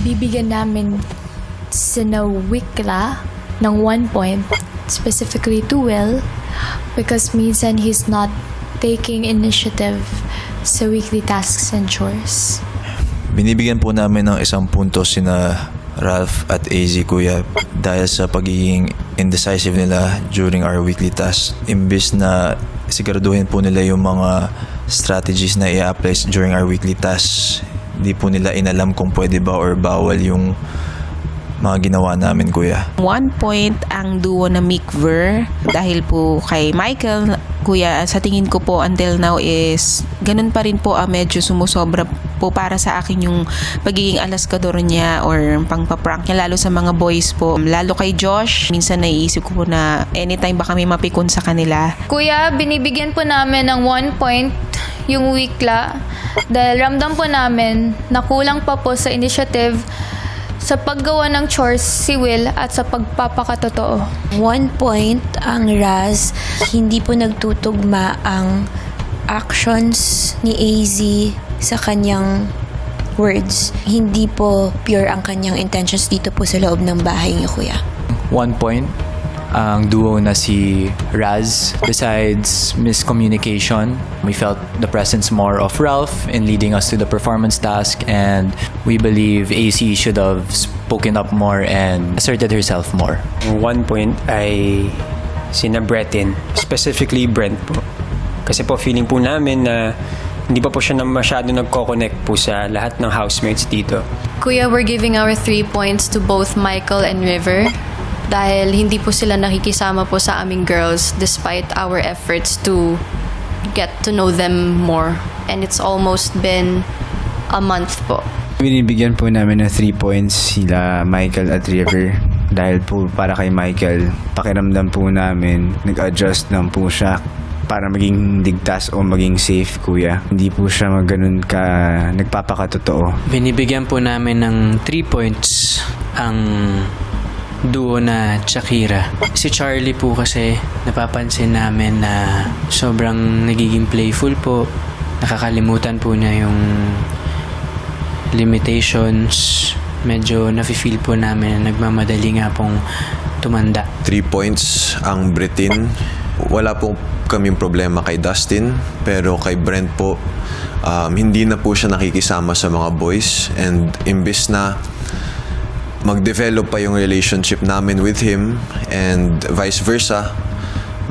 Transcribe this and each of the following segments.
bibigyan namin sina Wikla ng 1 point, specifically to Will, because minsan he's not taking initiative sa weekly tasks and chores. Binibigyan po namin ng 1 punto sina Ralph at AZ, kuya, dahil sa pagiging indecisive nila during our weekly tasks. Imbis na siguraduhin po nila yung mga strategies na i-apply during our weekly tasks, di po nila inalam kung pwede ba or bawal yung mga ginawa namin, kuya. 1 point ang duo na Mick-Ver dahil po kay Michael, kuya, sa tingin ko po until now is ganun pa rin po, medyo sumusobra po para sa akin yung pagiging alaskador niya or pangpaprank niya, lalo sa mga boys po. Lalo kay Josh, minsan naiisip ko po na anytime baka may mapikon sa kanila. Kuya, binibigyan po namin ng 1 point yung Wikla dahil ramdam po namin na kulang pa po sa initiative sa paggawa ng chores si Will at sa pagpapakatotoo. 1 point ang Raz. Hindi po nagtutugma ang actions ni AZ sa kanyang words. Hindi po pure ang kanyang intentions dito po sa loob ng bahay niyo, kuya. 1 point ang duo na si Raz. Besides miscommunication, we felt the presence more of Ralph in leading us to the performance task, and we believe AC should have spoken up more and asserted herself more. 1 point ay sina Bretin, specifically Brent po. Kasi po feeling po namin na hindi pa po siya na masyado nagko-connect po sa lahat ng housemates dito. Kuya, we're giving our 3 points to both Michael and River dahil hindi po sila nakikisama po sa aming girls despite our efforts to get to know them more. And it's almost been a month po. Binibigyan po namin ng 3 points sila Michael at River dahil po para kay Michael, pakiramdam po namin nag-adjust lang po siya para maging ligtas o maging safe, kuya. Hindi po siya ganun ka nagpapakatotoo. Binibigyan po namin ng 3 points ang duo na Shakira. Si Charlie po kasi napapansin namin na sobrang nagiging playful po. Nakakalimutan po niya yung limitations. Medyo nafe-feel po namin na nagmamadali nga pong tumanda. 3 points ang Bretin. Wala po kaming problema kay Dustin, pero kay Brent po, hindi na po siya nakikisama sa mga boys, and imbis na mag-develop pa yung relationship namin with him and vice versa,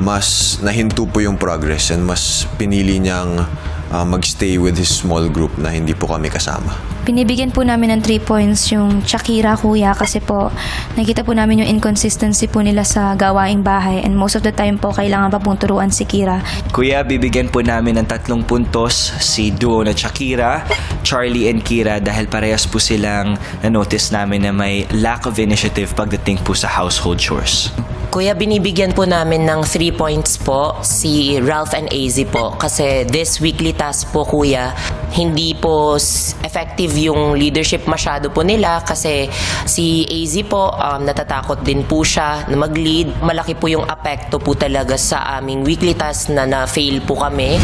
mas nahinto po yung progress and mas pinili niyang magstay with his small group na hindi po kami kasama. Binibigyan po namin ng 3 points yung Shakira, kuya, kasi po nakita po namin yung inconsistency po nila sa gawaing bahay and most of the time po kailangan pa pong turuan si Kira. Kuya, bibigyan po namin ng 3 puntos si duo na Shakira, Charlie and Kira dahil parehas po silang na-notice namin na may lack of initiative pagdating po sa household chores. Kuya, binibigyan po namin ng 3 points po si Ralph and AZ po kasi this weekly task po, kuya, hindi po effective yung leadership masyado po nila kasi si AZ po natatakot din po siya na mag-lead. Malaki po yung apekto po talaga sa aming weekly task na na-fail po kami.